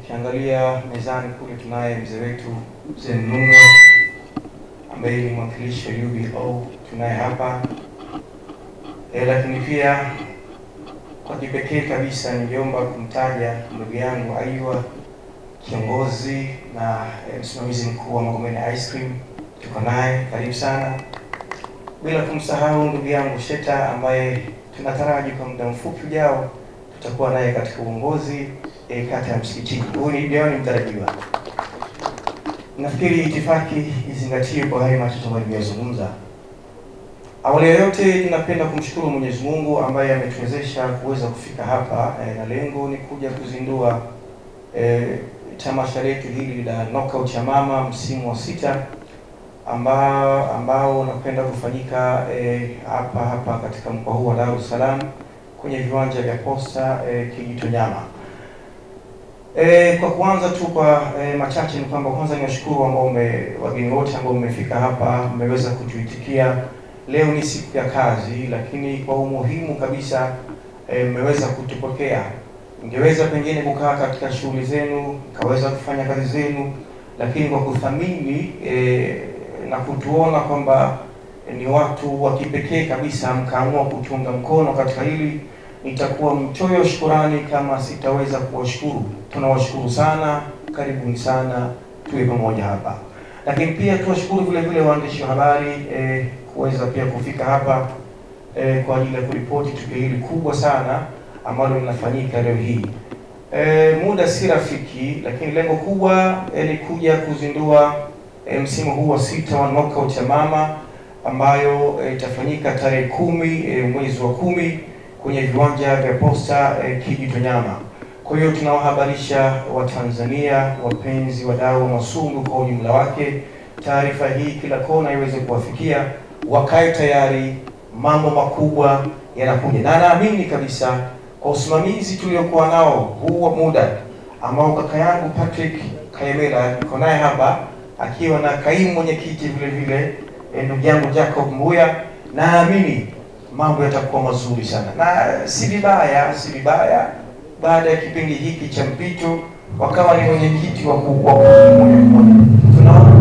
Ukiangalia mezani kule tunaye mzee wetu Mzee Mnunga ambaye ni mwakilishi wa UBO tunaye hapa. Lakini pia kwa kipekee kabisa ningeomba kumtaja ndugu yangu Aywa, kiongozi na msimamizi mkuu wa Magomeni Ice Cream, tuko naye, karibu sana. Bila kumsahau ndugu yangu Sheta ambaye tunataraji kwa muda mfupi ujao tutakuwa naye katika uongozi kata ya Msikitini. Huyu ni mtarajiwa. Nafikiri itifaki izingatiwe kwa haya machache ambayo nimeyazungumza. Awali ya yote tunapenda kumshukuru Mwenyezi Mungu ambaye ametuwezesha kuweza kufika hapa, na lengo ni kuja kuzindua tamasha letu hili la Knockout ya Mama msimu wa 6 ambao unakwenda kufanyika hapa katika mkoa huu wa Dar es Salaam kwenye viwanja vya Posta Kijitonyama. Kwa kuanza tu kwa machache ni kwamba kwanza niwashukuru ambao wageni wote ambao mmefika hapa, mmeweza kutuitikia. Leo ni siku ya kazi, lakini kwa umuhimu kabisa mmeweza kutupokea. Mngeweza pengine kukaa katika shughuli zenu, kaweza kufanya kazi zenu, lakini kwa kuthamini na kutuona kwamba ni watu wa kipekee kabisa, mkaamua kutunga mkono katika hili. Nitakuwa mchoyo shukrani kama sitaweza kuwashukuru. Tunawashukuru sana, karibuni sana, tuwe pamoja hapa. Lakini pia tuwashukuru vile vile waandishi wa habari kuweza pia kufika hapa kwa ajili ya kuripoti tukio hili kubwa sana ambalo linafanyika leo hii. Muda si rafiki, lakini lengo kubwa ni kuja kuzindua msimu huu wa 6 wa Knockout ya Mama ambayo itafanyika tarehe 10 mwezi wa 10 kwenye viwanja vya Posta Kijitonyama. Kwa hiyo tunawahabarisha Watanzania, wapenzi, wadau wa masumbwi kwa ujumla wake, taarifa hii kila kona iweze kuwafikia, wakae tayari, mambo makubwa yanakuja. Na naamini kabisa kwa usimamizi tuliokuwa nao huu wa muda ambao kaka yangu Patrick Kayemela yuko naye hapa akiwa na kaimu mwenyekiti vile vile ndugu yangu Jacob Mbuya, naamini mambo yatakuwa mazuri sana. Na si vibaya baada ya kipindi hiki cha mpito wakawa ni mwenyekiti wa mmoja. Tunaona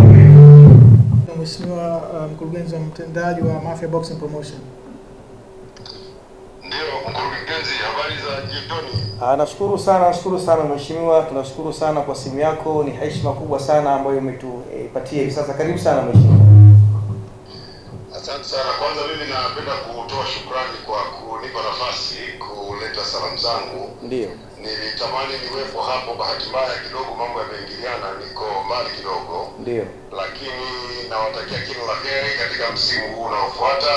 Mheshimiwa mkurugenzi wa mtendaji wa Mafia Boxing Promotion. Ndio mkurugenzi, habari za jioni? Nashukuru sana mheshimiwa, tunashukuru sana kwa simu yako, ni heshima kubwa sana ambayo umetupatia hivi sasa. Karibu sana mheshimiwa. Asante sana. Kwanza mimi napenda kutoa shukrani kwa kunipa nafasi kuleta salamu zangu. Ndio. Nilitamani niwepo hapo, bahati mbaya kidogo mambo yameingiliana, niko mbali kidogo. Ndio. Lakini nawatakia kila la heri katika msimu huu unaofuata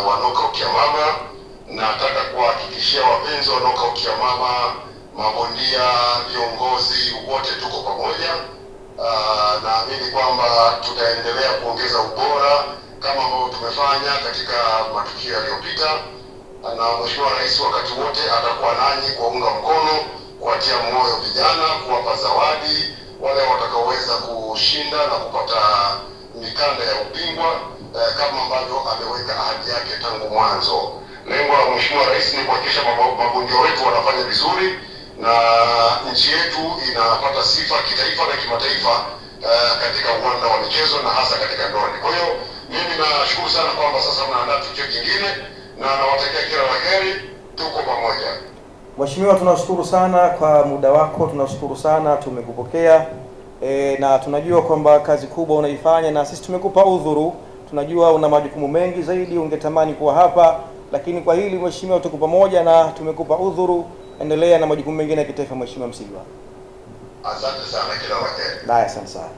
wa Knockout ya Mama. Nataka kuhakikishia wapenzi wa Knockout ya Mama, mabondia, viongozi wote tuko pamoja. Naamini kwamba tutaendelea kuongeza ubora kama ambavyo tumefanya katika matukio yaliyopita, na Mheshimiwa Rais wakati wote atakuwa nanyi kuunga mkono, kuwatia moyo vijana, kuwapa zawadi wale watakaoweza kushinda na kupata mikanda ya ubingwa kama ambavyo ameweka ahadi yake tangu mwanzo. Lengo la Mheshimiwa Rais ni kuhakikisha mabondia wetu wanafanya vizuri na nchi yetu inapata sifa kitaifa na kimataifa katika uwanda wa michezo na hasa katika ndondi. Kwa hiyo mimi nashukuru sana kwamba sasa mnaandaa tukio jingine na nawatakia kila la heri, tuko pamoja. Mheshimiwa, tunashukuru sana kwa muda wako, tunashukuru sana, tumekupokea na tunajua kwamba kazi kubwa unaifanya na sisi tumekupa udhuru. Tunajua una majukumu mengi zaidi, ungetamani kuwa hapa, lakini kwa hili mheshimiwa tuko pamoja na tumekupa udhuru. Endelea na majukumu mengine ya kitaifa mheshimiwa Msigwa. Asante sana, kila la heri. Haya, asante sana.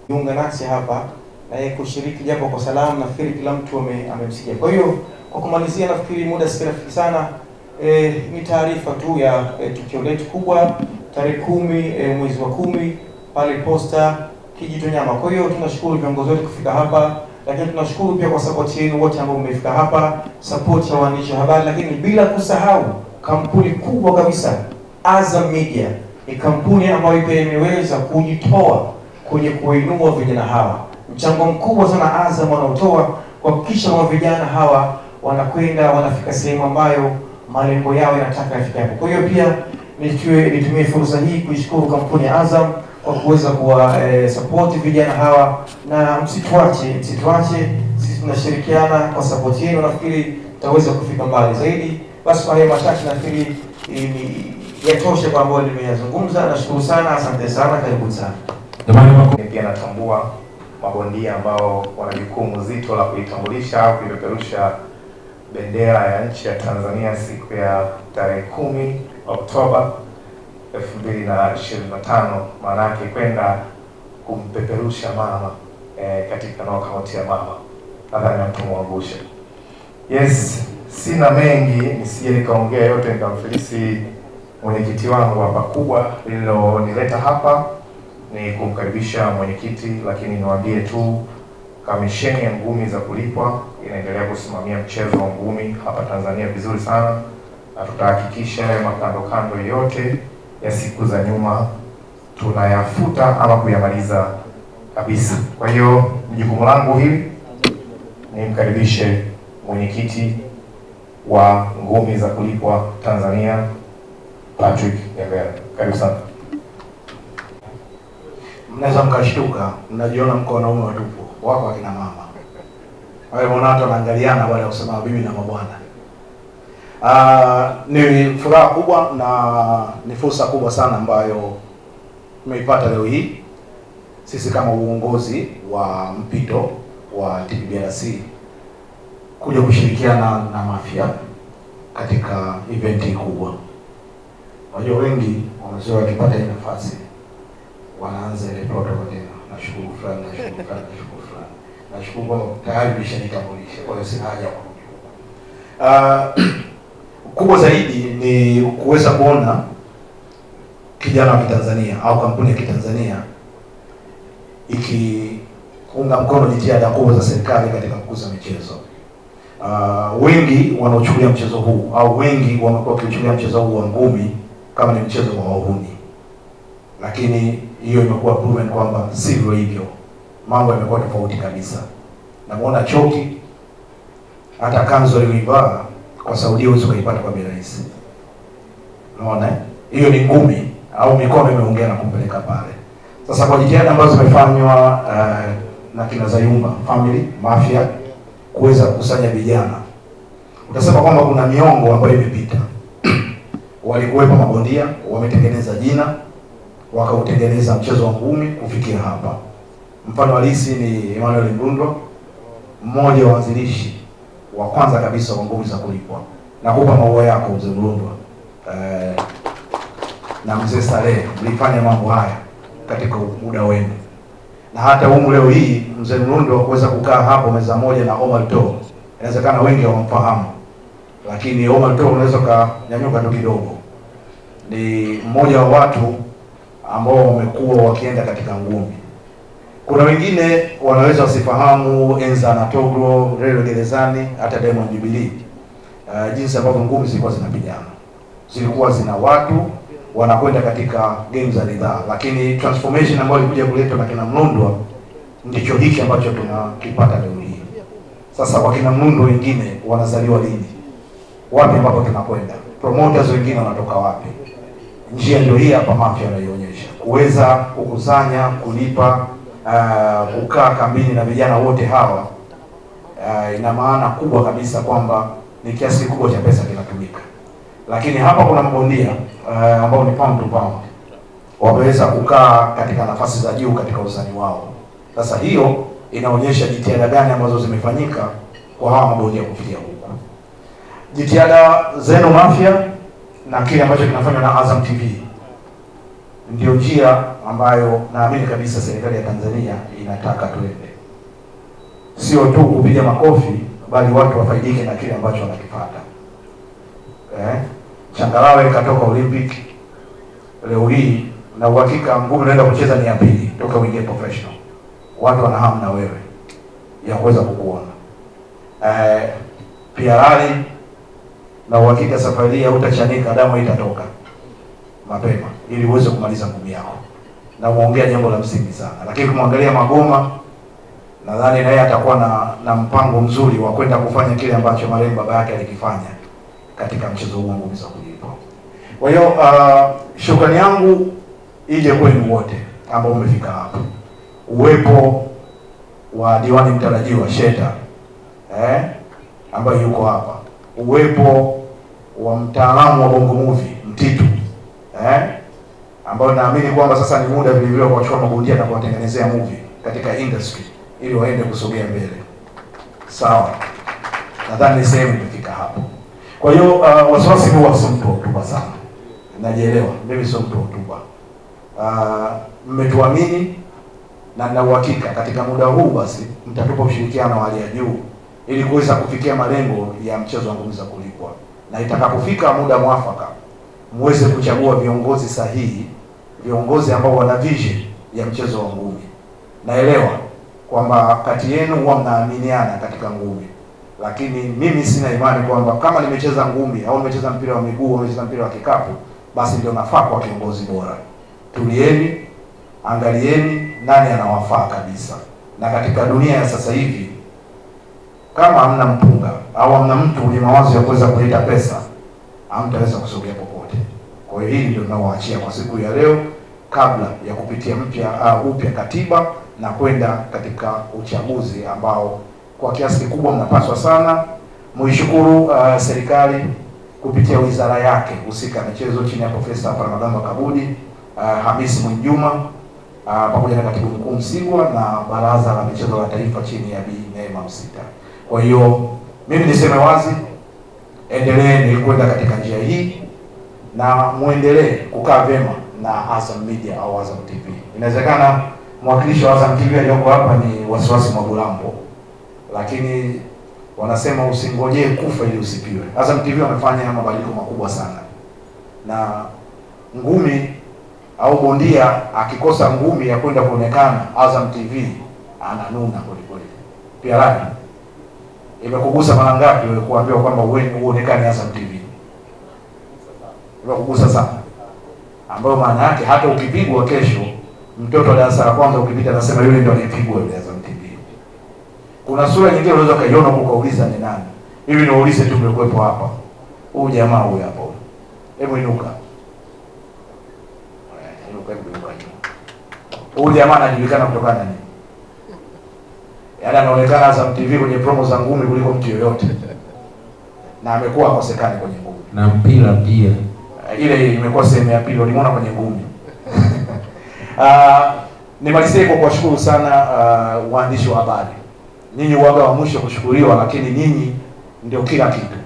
Jiunga nasi hapa na yeye kushiriki japo kwa salamu, nafikiri kila mtu amemsikia. Kwa hiyo kwa kumalizia, nafikiri muda si rafiki sana, ni taarifa tu ya tukio letu kubwa tarehe 10 mwezi wa 10 pale Posta Kijitonyama. Kwa hiyo tunashukuru viongozi wetu kufika hapa, lakini tunashukuru pia kwa support yenu wote ambao mmefika hapa, support ya waandishi wa habari, lakini bila kusahau kampuni kubwa kabisa Azam Media. Ni kampuni ambayo pia imeweza kujitoa kwenye kuinua vijana hawa. Mchango mkubwa sana Azam wanaotoa kuhakikisha wa vijana hawa wanakwenda wanafika sehemu ambayo malengo yao yanataka yafike hapo. Kwa hiyo pia nitumie fursa hii kuishukuru kampuni ya Azam kwa kuweza kuwa support vijana hawa, na msituache, sisi tunashirikiana kwa support yenu, nafikiri tutaweza kufika mbali zaidi. Basi kwa hiyo machache nafikiri yatosha kwa ambayo nimeyazungumza. Nashukuru sana, asante sana, karibu sana. Pia natambua mabondia ambao wana jukumu zito la kuitambulisha au kuipeperusha bendera ya nchi ya Tanzania siku ya tarehe 10 Oktoba 2025, maana yake kwenda kumpeperusha mama katika knockout ya mama. Nadhani mtumwangushe. Yes, sina mengi, nisije nikaongea yote nikamfilisi mwenyekiti wangu hapa. Kubwa lililonileta hapa ni kumkaribisha mwenyekiti, lakini niwaambie tu kamisheni ya ngumi za kulipwa inaendelea kusimamia mchezo wa ngumi hapa Tanzania vizuri sana, na tutahakikisha yale makando yote ya siku za nyuma tunayafuta ama kuyamaliza kabisa. Kwa hiyo jukumu langu hili nimkaribishe mwenyekiti wa ngumi za kulipwa Tanzania, Patrick Nyabera. Karibu sana. Mnaweza mkashtuka, mnajiona mko wanaume watupu, wako akina mama. Wale wanato wanaangaliana baada ya kusema bibi na mabwana. Ni furaha kubwa na ni fursa kubwa sana ambayo tumeipata leo hii sisi kama uongozi wa mpito wa TPBRC kuja kushirikiana na Mafia katika event kubwa. Wajua wengi wanazoea wakipata hii nafasi wanaanza ile protocol tena. Nashukuru fulani, nashukuru fulani, nashukuru fulani. Nashukuru kwa tayari nimeshanitambulisha, kwa hiyo sina haja ya kurudi. Kubwa zaidi ni kuweza kuona kijana wa Kitanzania au kampuni ya Kitanzania ikiunga mkono jitihada kubwa za serikali katika kukuza michezo. Wengi wanaochukulia mchezo huu au wengi wamekuwa wakichukulia mchezo huu wa ngumi kama ni mchezo wa wahuni. Lakini hiyo imekuwa proven kwamba sivyo hivyo. Mambo yamekuwa tofauti kabisa. Namuona Choki hata kanzo alivaa kwa Saudi huwezi kuipata kwa bei rahisi. Unaona? Hiyo ni ngumi au mikono imeongea na kumpeleka pale. Sasa kwa jitihada ambazo zimefanywa na kina Zayumba Family Mafia kuweza kukusanya vijana, utasema kwamba kuna miongo ambayo imepita. Walikuwepo mabondia, wametengeneza jina, wakautengeneza mchezo wa ngumi kufikia hapa. Mfano halisi ni Emmanuel Mrundo, mmoja wa waanzilishi wa kwanza kabisa wa ngumi za kulipwa. Nakupa maua yako mzee Mrundo. Na mzee Saleh, mlifanya mambo haya katika muda wenu. Na hata humu leo hii mzee Mrundo kuweza kukaa hapo meza moja na Omar To, inawezekana wengi hawamfahamu, lakini Omar To unaweza kanyanyuka tu kidogo. Ni mmoja wa watu ambao wamekuwa wakienda katika ngumi. Kuna wengine wanaweza wasifahamu Enza na Togo, Relo Gerezani, hata Diamond Jubilee. Jinsi ambavyo ngumi zilikuwa zinapigana. Zilikuwa zina watu wanakwenda katika game za ridhaa, lakini transformation ambayo ilikuja kuletwa na kina Mlundwa ndicho hiki ambacho tunakipata leo hii. Sasa kwa kina Mlundwa wengine wanazaliwa lini? Wapi ambapo tunakwenda? Promoters wengine wanatoka wapi? Njia ndio hii hapa Mafia anaionyesha. Kuweza kukusanya, kulipa, kukaa kambini na vijana wote hawa, ina maana kubwa kabisa kwamba ni kiasi kikubwa cha pesa kinatumika. Lakini hapa kuna mabondia ambao ni pound to pound, wameweza kukaa katika nafasi za juu katika usani wao. Sasa hiyo inaonyesha jitihada gani ambazo zimefanyika kwa hawa mabondia kufikia huko. Jitihada zenu Mafia na kile ambacho kinafanywa na Azam TV ndio njia ambayo naamini kabisa serikali ya Tanzania inataka tuende. Sio tu kupiga makofi, bali watu wafaidike na kile ambacho wanakipata. Changalawe katoka Olympic leo hii, na uhakika ngumi unaenda kucheza ni ya pili toka uingie professional. Watu wana hamu na wewe ya kuweza kukuona. Pia rally na uhakika safari ya utachanika, damu itatoka mapema ili uweze kumaliza ngumi yako. Na muongea jambo la msingi sana. Lakini kumwangalia Magoma, nadhani naye atakuwa na mpango mzuri wa kwenda kufanya kile ambacho marehemu baba yake alikifanya katika mchezo huu wa ngumi za kulipwa. Kwa hiyo shukrani yangu ije kwenu wote ambao mmefika hapa. Uwepo wa diwani mtarajiwa Sheta ambaye yuko hapa, uwepo wa mtaalamu wa Bongo Movie Mtitu ambao naamini kwamba sasa ni muda vile vile kwa kuchukua mabondia na kuwatengenezea movie katika industry ili waende kusogea mbele. Sawa. Nadhani ni sehemu imefika hapo. Kwa hiyo wasiwasi huu sio mtu wa hotuba sana. Najielewa, mimi sio mtu wa hotuba. Mmetuamini na nina uhakika katika muda huu basi mtatupa ushirikiano wa hali ya juu ili kuweza kufikia malengo ya mchezo wa ngumi za kulipwa. Na itakapofika muda mwafaka muweze kuchagua viongozi sahihi, viongozi ambao wana vision ya mchezo wa ngumi. Naelewa kwamba kati yenu huwa mnaaminiana katika ngumi. Lakini mimi sina imani kwamba kama nimecheza ngumi au nimecheza mpira wa miguu au nimecheza mpira wa kikapu basi ndio nafaa kwa kiongozi bora. Tulieni, angalieni nani anawafaa kabisa. Na katika dunia ya sasa hivi kama hamna mpunga au hamna mtu mwenye mawazo ya kuweza kuleta pesa, hamtaweza kusogea popote. Kwa hiyo hili ndio tunaoachia kwa siku ya leo kabla ya kupitia upya katiba na kwenda katika uchaguzi ambao kwa kiasi kikubwa mnapaswa sana muishukuru serikali kupitia wizara yake husika michezo chini ya Profesa Palamagamba Kabudi, Hamisi Mwinjuma pamoja na Katibu Mkuu Msigwa na Baraza la Michezo la Taifa chini ya Bi Neema Msita. Kwa hiyo mimi niseme wazi, endeleeni kwenda katika njia hii na muendelee kukaa vema na Azam Media au Azam TV. Inawezekana mwakilishi wa Azam TV aliyoko hapa ni Wasiwasi Mwabulambo, lakini wanasema usingojee kufa ili usipiwe. Azam TV wamefanya mabadiliko makubwa sana. Na ngumi au bondia akikosa ngumi ya kwenda kuonekana Azam TV ananuna kweli kweli. Pia radi imekugusa mara ngapi wewe kuambiwa kwamba uonekane Azam TV? Imekugusa sana. Ambayo maana yake hata ukipigwa kesho mtoto wa darasa la kwanza ukipita anasema yule ndio alipigwa yule Azam TV. Kuna sura nyingine unaweza kaiona ukauliza ni nani. Hivi niulize tu mlikuwepo hapa. Huyu jamaa huyu hapo. Hebu inuka. Inuka. Huyu jamaa anajulikana kutokana na nini? Yaani anaonekana Azam TV kwenye promo za ngumi kuliko mtu yoyote. Na amekuwa akosekane kwenye ngumi. Na mpira pia. Ile imekuwa sehemu ya pili ulimuona kwenye ngumi. Nimalizie kwa kuwashukuru sana waandishi wa habari. Ninyi waga wa mwisho kushukuriwa, lakini ninyi ndio kila kitu.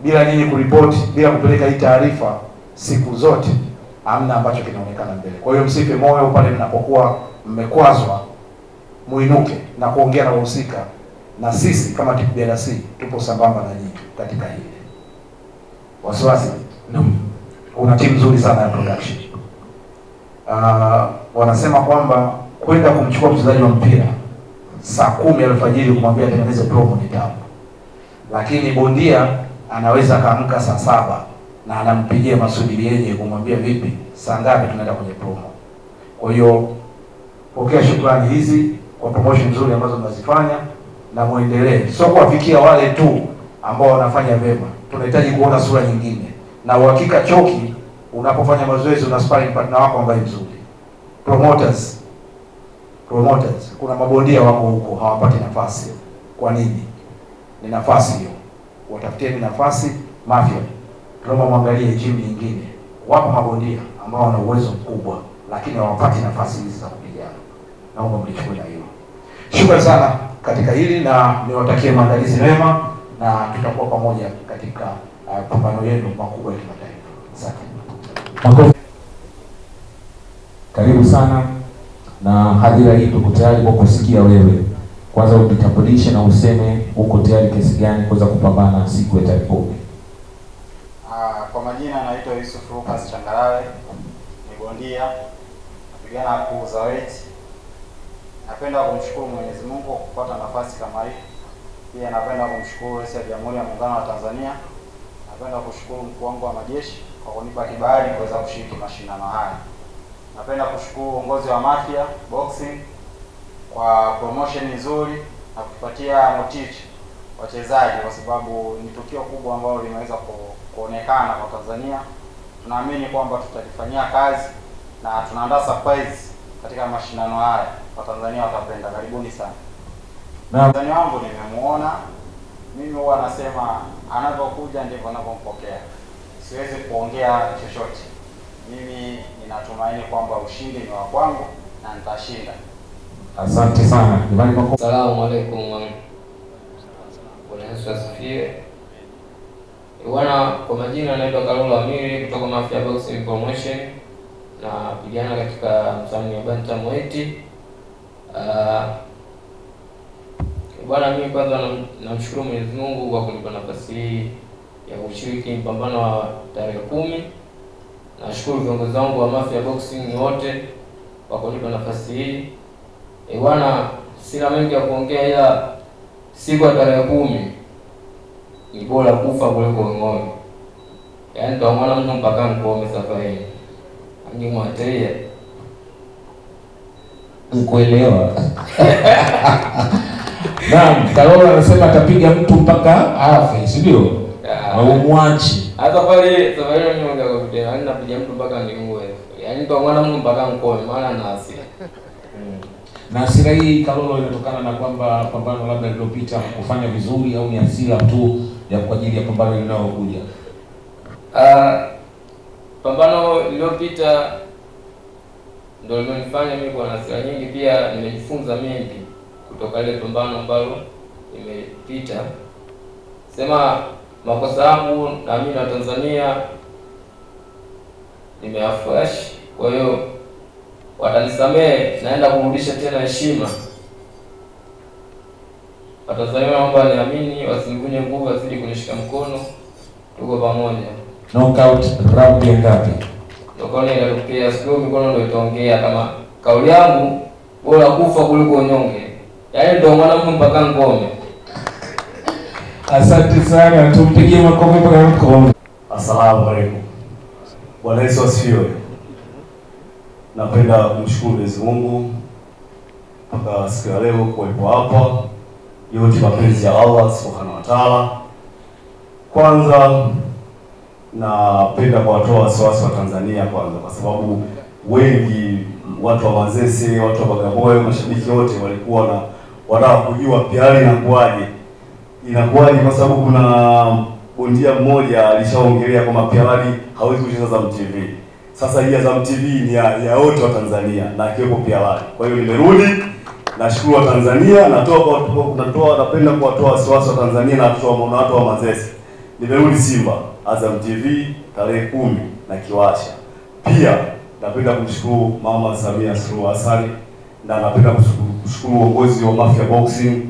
Bila ninyi kuripoti, bila kupeleka hii taarifa siku zote hamna ambacho kinaonekana mbele. Kwa hiyo msife moyo pale mnapokuwa mmekwazwa, muinuke na kuongea na wahusika, na sisi kama TPBRC tupo sambamba na nyinyi katika hili. Wasiwasi, una timu nzuri sana ya production. Wanasema kwamba kwenda kumchukua mchezaji wa mpira saa 10 alfajiri kumwambia tengeneze promo ni tabu. Lakini bondia anaweza kaamka saa 7 na anampigia Masudi yenye kumwambia vipi, saa ngapi tunaenda kwenye promo. Kwa hiyo pokea shukrani hizi kwa promotion nzuri ambazo mnazifanya na muendelee. Sio kuwafikia wale tu ambao wanafanya vema. Tunahitaji kuona sura nyingine. Na uhakika choki unapofanya mazoezi una sparring partner wako ambaye mzuri. Promoters, kuna mabondia wako huko hawapati nafasi. Kwa nini? Ni nafasi hiyo. Watafutieni nafasi. Mafia, tunaomba muangalie gym nyingine. Wapo mabondia ambao wana uwezo mkubwa lakini hawapati nafasi hizi za kupigana. Naomba mlichukue na hilo. Shukrani sana katika hili na niwatakie maandalizi mema na tutakuwa pamoja katika pambano yenu makubwa ya kimataifa. Asante. Karibu sana na hadhira hii, tuko tayari kwa kusikia wewe. Kwanza ujitambulishe na useme uko tayari kiasi gani kuweza kupambana siku ya tarehe 10. Kwa majina naitwa Yusuf Lucas Changarawe, ni bondia, napigana kuuza weight. Napenda kumshukuru Mwenyezi Mungu kwa kupata nafasi kama hii. Pia napenda kumshukuru Rais wa Jamhuri ya Muungano wa Tanzania. Napenda kushukuru mkuu wangu wa majeshi kwa kunipa kibali kuweza kushiriki mashindano haya. Napenda kushukuru uongozi wa Mafia Boxing kwa promotion nzuri na kutupatia motisha wachezaji, kwa sababu ni tukio kubwa ambalo limeweza kuonekana kwa Tanzania. tunaamini kwamba tutalifanyia kazi na tunaandaa surprise katika mashindano haya. Watanzania watapenda. Karibuni sana. Mtani wangu nimemuona, mimi huwa nasema anapokuja ndivyo anapompokea. Siwezi kuongea chochote. Mimi ninatumaini kwamba ushindi ni wa kwangu na nitashinda. Asante sana. Asalamu alaykum. Bwana Yesu asifiwe. Bwana, kwa majina naitwa Karolo Amiri kutoka Mafia Boxing Promotion na pigana katika msanii wa bantamweight. Bwana, mimi kwanza namshukuru Mwenyezi Mungu kwa kunipa nafasi hii ya kushiriki mpambano wa tarehe 10. Nashukuru viongozi wangu wa Mafia Boxing wote kwa kunipa nafasi hii. Bwana, sina mengi ya kuongea, ila siku ya tarehe 10 ni bora kufa kuliko ng'ombe. Yaani tuamwana mtu mpaka ng'ombe safari. Angi mwateia. Nikuelewa. Naam, Karolo anasema atapiga mtu mpaka afe, si ndio? Au mwachi. Hata pale safari mimi ndio ngakupita, yaani napiga mtu mpaka niue. Yaani tuamwana mtu mpaka ng'ombe maana na hasira. Na hasira hii Karolo inatokana na kwamba pambano labda lililopita kufanya vizuri au ni hasira tu ya kwa ajili ya pambano linalokuja? Pambano lililopita ndio limenifanya mimi kuwa na hasira nyingi, pia nimejifunza mengi kutoka ile pambano ambalo imepita. Sema makosa yangu na mimi na Tanzania nimeafresh, kwa hiyo watanisamehe, naenda kurudisha tena heshima. Watanzania naomba niamini, wasinivunje nguvu, wazidi kunishika mkono, tuko pamoja. Knockout round ngapi? Knockout inatokea, sio mikono ndio itaongea. Kama kauli yangu bora kufa kuliko nyonge, yaani ndio mwanamke mpaka ngome. Asante sana, tumpigie makofi mpaka ngome. Asalamu alaykum. Bwana Yesu asifiwe. Napenda kumshukuru Mwenyezi Mungu mpaka siku ya leo kuwepo hapa. Yote mapenzi ya Allah Subhanahu wa Ta'ala. Kwanza napenda kuwatoa wasiwasi wa Tanzania kwanza, kwa sababu wengi watu wa Manzese, watu wa Bagamoyo, mashabiki wote walikuwa na wanataka kujua PRL inakuwaje, kwa sababu kuna bondia mmoja alishaongelea kwamba PRL hawezi kucheza Azam TV. Sasa hii Azam TV ni ya wote wa Tanzania na kiwepo PRL. Kwa hiyo nimerudi, nashukuru wa Tanzania, napenda kuwatoa wasiwasi wa Tanzania na watu wa Manzese. Nimerudi Simba, Azam TV tarehe 10 na kiwasha. Pia napenda kumshukuru Mama Samia Suluhu Hassan na napenda kushukuru uongozi wa Mafia Boxing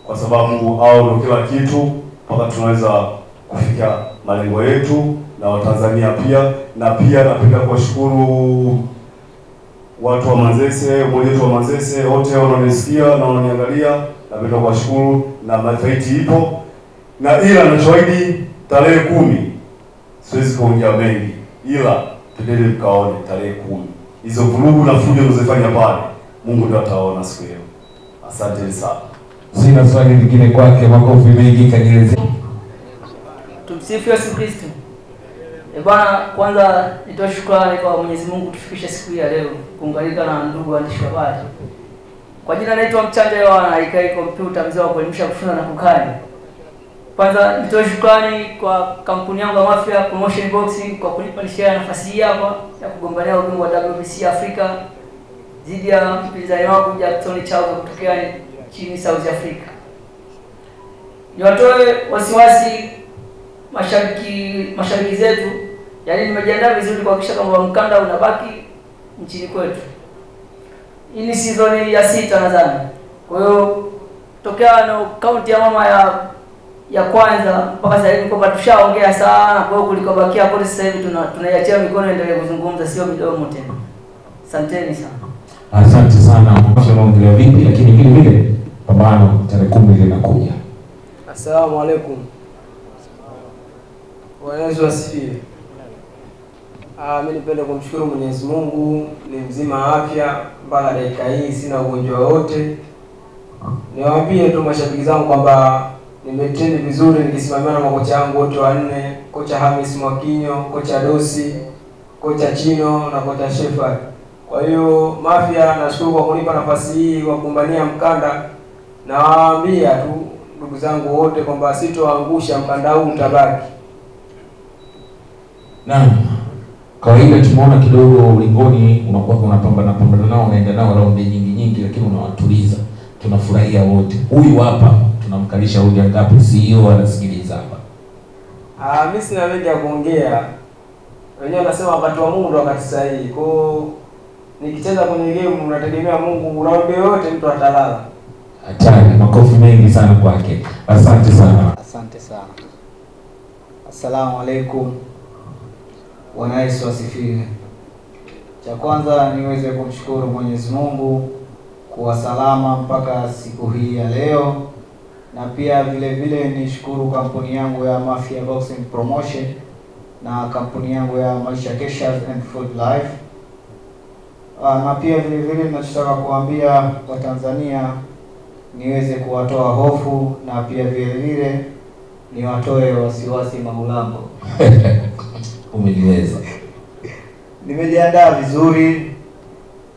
kwa sababu hao ndio kila kitu mpaka tunaweza kufika malengo yetu na Watanzania pia. Na pia napenda kuwashukuru watu wa Manzese, mmoja wetu wa Manzese, wote wanaonisikia na wananiangalia. Napenda kuwashukuru na fight ipo. Na ila nachoahidi tarehe 10 siwezi kuongea mengi, ila tuendelee mkaone tarehe 10. Hizo vurugu na fujo mnazofanya pale, Mungu ndiye ataona siku hiyo. Asante sana. Sina swali lingine kwake, makofi mengi kajielezea. Tumsifu Yesu Kristo. Bwana, kwanza nitoa shukrani kwa Mwenyezi Mungu kutufikisha siku ya leo, kuunganika na ndugu waandishi wa habari. Kwa jina naitwa Mchanja Yohana, ikai kompyuta, mzee wa kuelimisha, kufunza na kukali. Kwanza nitoa shukrani kwa kampuni yangu ya Mafia Promotion Boxing kwa kunipa nafasi hii hapa ya kugombania ubingwa wa WBC Afrika dhidi ya mpinzani wangu Jackson Chauga kutokea nchini South Africa. Niwatoe wasiwasi mashabiki zetu, yaani nimejiandaa vizuri kuhakikisha kwamba mkanda unabaki nchini kwetu. Hii ni season ya 6 nadhani. Kwa hiyo tokea na kaunti ya mama ya kwanza mpaka sasa hivi kwamba tushaongea sana, kwa hiyo kulikobakia hapo sasa hivi tunaiachia mikono endelee kuzungumza, sio midomo tena. Asanteni sana. Asante sana. Tunaongelea vipi, lakini vile vile pambano tarehe 10 linakuja. Asalamu alaykum. Bwana Yesu asifiwe. Mimi nipende kumshukuru Mwenyezi Mungu, ni mzima afya mpaka dakika hii, sina ugonjwa wote. Niwaambie tu mashabiki zangu kwamba nimetrain vizuri nikisimamiana na makocha wangu wote wanne, kocha Hamis Mwakinyo, kocha Dosi, kocha Chino na kocha Shefard. Kwa hiyo Mafia, nashukuru kwa kunipa nafasi hii wa kumbania mkanda, na waambia tu ndugu zangu wote kwamba sitoangusha mkanda huu, utabaki. Naam. Kawaida tumeona kidogo ulingoni unakuwa unapambana nao, unaenda nao raundi nyingi lakini unawatuliza. Tunafurahia wote. Huyu hapa tunamkalisha huyu ngapi CEO anasikiliza hapa. Mimi sina mengi ya kuongea. Wenyewe nasema wakati wa Mungu ndo wakati sahihi. Kwa nikicheza kwenye game unategemea Mungu, raundi yote mtu atalala. Hatari, makofi mengi sana kwake. Asante sana. Asante sana. Assalamu alaikum. Bwana Yesu asifiwe. Cha kwanza niweze kumshukuru Mwenyezi Mungu kuwa salama mpaka siku hii ya leo, na pia vile vile nishukuru kampuni yangu ya Mafia Boxing Promotion na kampuni yangu ya Maisha Cashers and Food Life. Na pia vile vile ninachotaka kuambia Watanzania niweze kuwatoa hofu, na pia vile vile niwatoe wasiwasi Maulambo. Umeniweza. Nimejiandaa vizuri,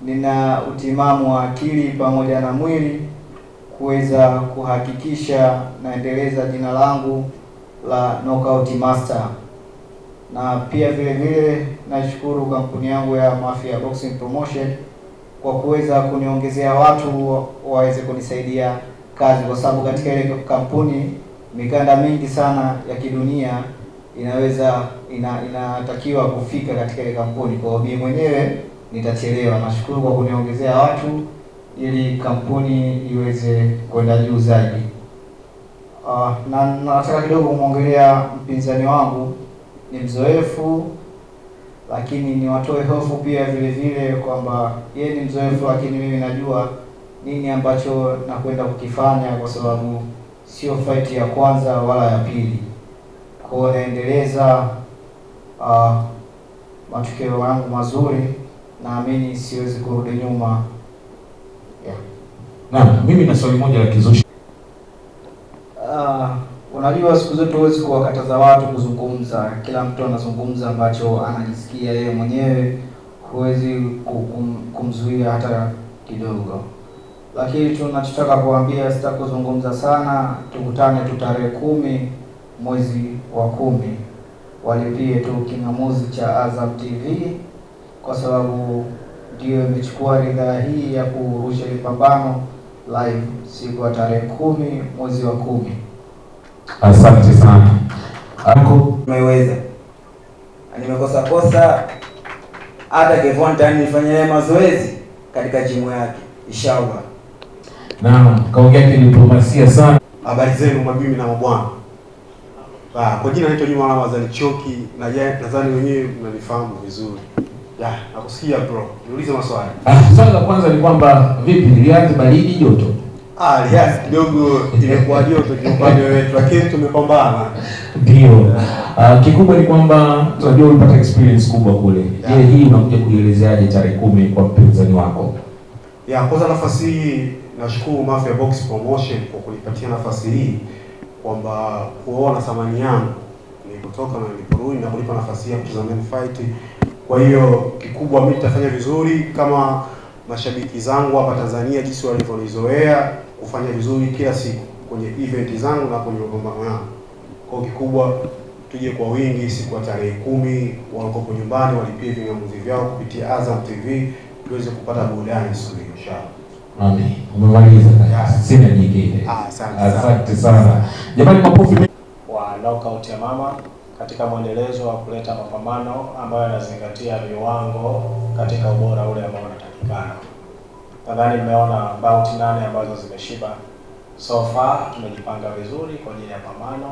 nina utimamu wa akili pamoja na mwili kuweza kuhakikisha naendeleza jina langu la Knockout Master. Na pia vile vile nashukuru kampuni yangu ya Mafia Boxing Promotion kwa kuweza kuniongezea watu waweze kunisaidia kazi, kwa sababu katika ile kampuni mikanda mingi sana ya kidunia inatakiwa kufika katika ile kampuni. Kwa mimi mwenyewe nitachelewa. Nashukuru kwa kuniongezea watu ili kampuni iweze kwenda juu zaidi. Na nataka kidogo kumwongelea mpinzani wangu, ni mzoefu lakini ni watoe hofu pia vile vile kwamba yeye ni mzoefu, lakini mimi najua nini ambacho nakwenda kukifanya, kwa sababu sio fight ya kwanza wala ya pili. Kwa naendeleza matukio yangu mazuri, naamini siwezi kurudi nyuma. Naam, mimi na swali moja la kizushi. Unajua siku zote huwezi kuwakataza watu kuzungumza. Kila mtu anazungumza ambacho anajisikia yeye mwenyewe, huwezi kumzuia hata kidogo. Lakini tunachotaka kuambia, sitakuzungumza sana, tukutane tu tarehe 10 mwezi wa 10. Walipie tu kingamuzi cha Azam TV, kwa sababu ndio imechukua ridhaa hii ya kurusha pambano live siku ya tarehe 10 mwezi wa 10. Asante sana. Umeweza. Nimekosa kosa hata Kevonta nifanyie mazoezi katika jimu yake. Inshallah. Naam, kaongea kidiplomasia sana. Habari zenu mabibi na mabwana. Kwa jina naitwa Juma Ramadhani Choki, na nadhani wenyewe mnanifahamu vizuri. Nakusikia bro. Niulize maswali. Swali la kwanza ni kwamba vipi Riyadh baridi joto? Riyadh kidogo imekuwa joto kwa upande wetu, lakini tumepambana. Ndio. Kikubwa ni kwamba tunajua ulipata experience kubwa kule. Je, hii unakuja kuielezeaje tarehe 10 kwa mpinzani wako? Kwanza nafasi hii nashukuru Mafia Box Promotion kwa kunipatia nafasi hii, kwamba kuona thamani yangu nilipotoka na niliporudi na kunipa nafasi ya kucheza main fight. Kwa hiyo kikubwa mimi nitafanya vizuri kama mashabiki zangu hapa Tanzania jinsi walivyonizoea kufanya vizuri kila siku kwenye event zangu na kwenye mapambano yangu. Kwa kikubwa tuje kwa wingi siku ya tarehe 10, wako nyumbani walipie vingamuzi vyao kupitia Azam TV tuweze kupata burudani siku hiyo inshallah. Amen. Umemaliza. Sina nyingine. Asante sana. Jamani, makofi wa Knockout ya Mama katika mwendelezo wa kuleta mapambano ambayo yanazingatia viwango katika ubora ule ambao unatakikana. Nadhani mmeona bout 8 ambazo zimeshiba. So far tumejipanga vizuri kwa ajili ya pambano.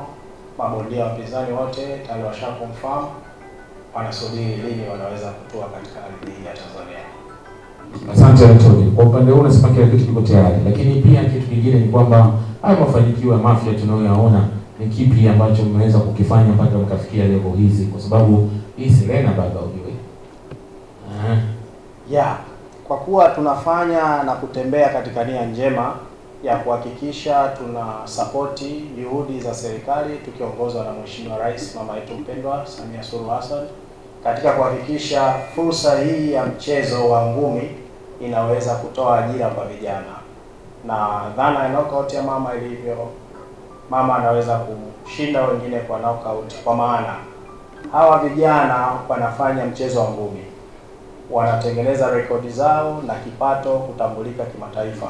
Mabondia wapinzani wote tayari washakonfirm, wanasubiri lini wanaweza kutua katika ardhi ya Tanzania. Asante Anthony. Kwa upande huu unasema kila kitu kiko tayari, lakini pia kitu kingine ni kwamba haya mafanikio ya Mafia tunayoyaona ni kipi ambacho mmeweza kukifanya mpaka mkafikia level hizi, kwa sababu hii Serena baba ujue. Kwa kuwa tunafanya na kutembea katika nia njema ya kuhakikisha tuna sapoti juhudi za serikali tukiongozwa na Mheshimiwa Rais mama yetu mpendwa Samia Suluhu Hassan katika kuhakikisha fursa hii ya mchezo wa ngumi inaweza kutoa ajira kwa vijana, na dhana ya knockout ya mama ilivyo, mama anaweza kushinda wengine kwa knockout, kwa maana hawa vijana wanafanya mchezo wa ngumi, wanatengeneza rekodi zao na kipato kutambulika kimataifa.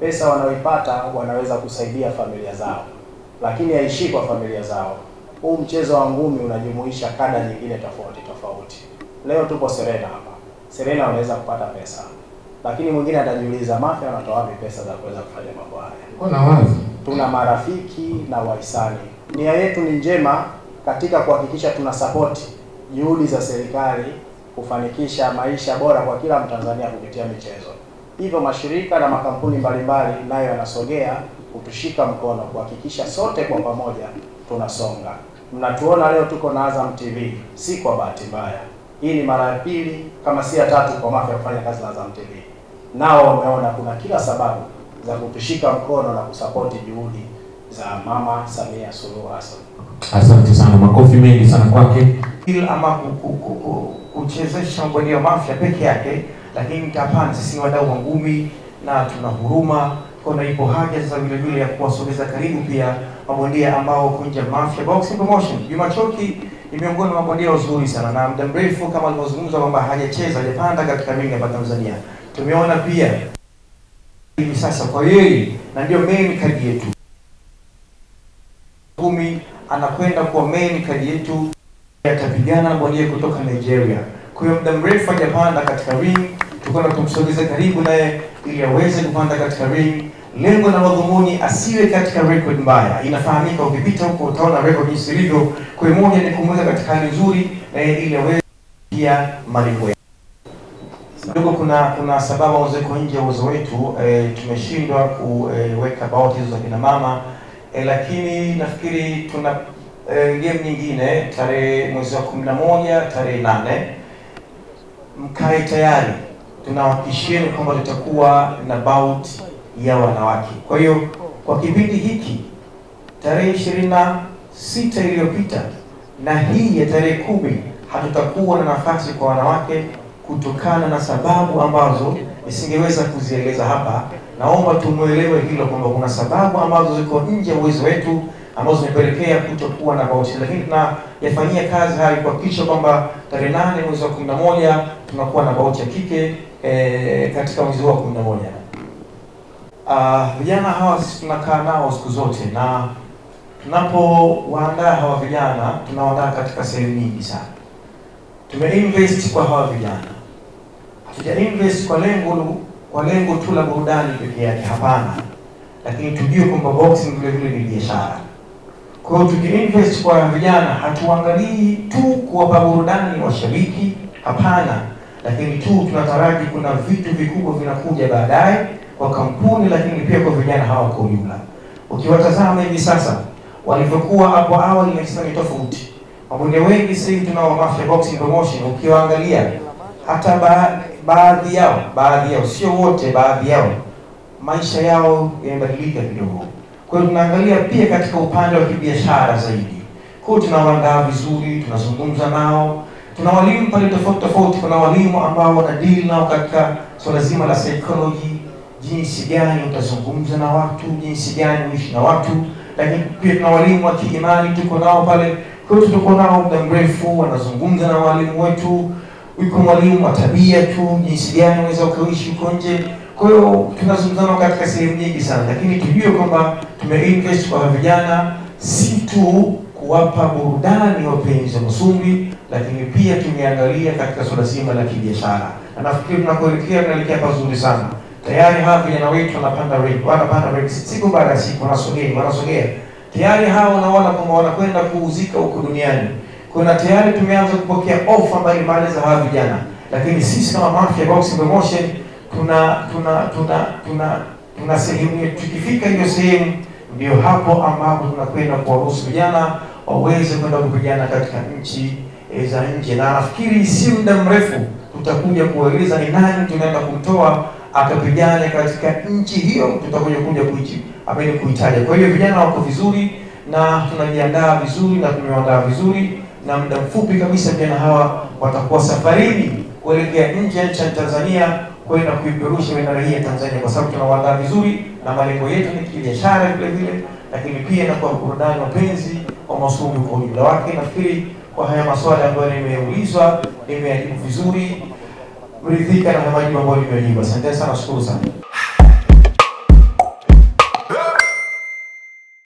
Pesa wanaoipata wanaweza kusaidia familia zao, lakini haishii kwa familia zao. Huu mchezo wa ngumi unajumuisha kada nyingine tofauti tofauti. Leo tupo Serena hapa. Serena wanaweza kupata pesa, lakini mwingine atajiuliza Mafia wanatoa wapi pesa za kuweza kufanya mambo haya? Kuna wazi. Tuna marafiki na wahisani. Nia yetu ni njema katika kuhakikisha tuna support juhudi za serikali kufanikisha maisha bora kwa kila Mtanzania kupitia michezo. Hivyo mashirika na makampuni mbalimbali nayo yanasogea kutushika mkono kuhakikisha sote kwa pamoja tunasonga. Mnatuona leo tuko na Azam TV, si kwa bahati mbaya. Hii ni mara ya pili kama si ya tatu kwa Mafia kufanya kazi na Azam TV. Nao wameona kuna kila sababu za kutushika mkono na kusapoti juhudi za Mama Samia Suluhu Hassan. Asante sana, makofi mengi sana kwake. Ama kuchezesha bondia Mafia peke yake, lakini hapana, sisi ni wadau wa ngumi na tuna huruma. Kuna ipo haja sasa vile vile ya kuwasogeza karibu pia mabondia ambao kunja Mafia Boxing Promotion. Juma Choki ni miongoni mwa mabondia wazuri sana na muda mrefu kama alivyozungumza kwamba hajacheza, hajapanda katika ringi hapa Tanzania. Tumeona pia hivi sasa kwa yeye na ndio main card yetu. Ngumi anakwenda kwa main card yetu, atapigana na bondia kutoka Nigeria. Kwa hiyo muda mrefu hajapanda katika ring, tukaona tumsogeze karibu naye ili aweze kupanda katika ring. Lengo na madhumuni asiwe katika record mbaya. Inafahamika ukipita huko utaona record jinsi ilivyo. Kwa hiyo moja ni kumweka katika hali nzuri na ili aweze pia malipo yake. Ndugu, kuna sababu ambazo nje ya uwezo wetu, tumeshindwa kuweka bout hizo za kina mama, lakini nafikiri tuna game nyingine tarehe mwezi wa 11 tarehe 8. Mkae tayari, tunawahakikishieni kwamba tutakuwa na bout ya wanawake. Kwa hiyo kwa kipindi hiki tarehe 26 iliyopita na hii ya tarehe 10 hatutakuwa na nafasi kwa wanawake kutokana na sababu ambazo nisingeweza kuzieleza hapa. Naomba tumuelewe hilo kwamba kuna sababu ambazo ziko nje ya uwezo wetu ambazo zimepelekea kutokuwa na bout, lakini tunayafanyia kazi hayo kuhakikisha kwamba tarehe 8 mwezi wa 11 tunakuwa na bout ya kike katika mwezi wa 11. Vijana hawa sisi tunakaa nao siku zote, na tunapowaandaa hawa vijana tunawaandaa katika sehemu nyingi sana. Tumeinvest kwa hawa vijana, hatuja invest kwa lengo tu la burudani pekee yake, hapana, lakini tujue kwamba boxing vile vile ni biashara. Kwa hiyo tukiinvest kwa vijana hatuangalii tu kuwapa burudani washabiki, hapana, lakini tu tunataraji kuna vitu vikubwa vinakuja baadaye kwa kampuni, lakini pia kwa vijana hawa kwa ujumla. Ukiwatazama hivi sasa walivyokuwa hapo awali ni tofauti. Mabondia wengi sasa hivi tunao Mafia Boxing Promotion, ukiwaangalia hata baadhi yao, sio wote, baadhi yao maisha yao yamebadilika kidogo. Kwa hiyo tunaangalia pia katika upande wa kibiashara zaidi. Kwa hiyo tunawaandaa vizuri, tunazungumza nao. Tuna walimu pale tofauti. Kuna walimu ambao wana deal nao katika swala zima la psychology, jinsi gani utazungumza na watu, jinsi gani uishi na watu. Lakini pia tuna walimu wa kiimani tuko nao pale. Kwa hiyo tuko nao muda mrefu, wanazungumza na walimu wetu. Yuko mwalimu wa tabia tu, jinsi gani unaweza kuishi huko nje. Kwa hiyo tunazungumza nao katika sehemu nyingi sana, lakini tujue kwamba tumeinvest kwa vijana si tu kuwapa burudani wapenzi wa masumbi, lakini pia tumeangalia katika swala zima la kibiashara. Na nafikiri tunakoelekea pazuri sana. Tayari hawa vijana wetu wanapanda rate siku baada ya siku, wanasogea. Tayari hawa wanaona kwamba wanakwenda kuuzika huko duniani. Kuna tayari tumeanza kupokea ofa mbalimbali za hawa vijana. Lakini sisi kama Mafia Boxing Promotion tuna sehemu, tukifika hiyo sehemu ndio hapo ambapo tunakwenda kuwaruhusu vijana waweze kwenda kupigana katika nchi za nje. Na nafikiri si muda mrefu tutakuja kueleza ni nani tunaenda kumtoa akapigane katika nchi hiyo, tutakuja kuitaja. Kwa hiyo vijana wako vizuri na tunajiandaa vizuri na tumewaandaa vizuri, na muda mfupi kabisa vijana hawa watakuwa safarini kuelekea nje ya nchi ya Tanzania kwenda kuipeperusha bendera hii ya Tanzania, kwa sababu tunawaandaa vizuri na malengo yetu ni kibiashara vile vile, lakini pia na kwa burudani, wapenzi wa Masumbwi kwa ujumla wake. Nafikiri kwa haya maswali ambayo nimeulizwa nimeyajibu vizuri, mridhika na majibu ambayo nimejibu. Asante sana, nashukuru sana.